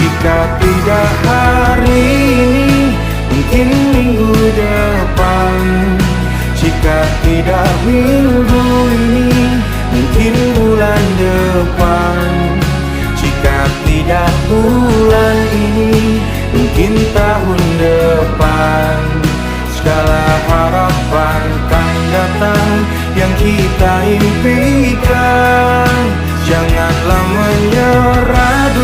Jika tidak hari ini, mungkin minggu depan. Jika tidak minggu ini, mungkin bulan depan. Jika tidak bulan ini, mungkin tahun depan. Segala harapan kan datang yang kita impikan. Janganlah menyerah.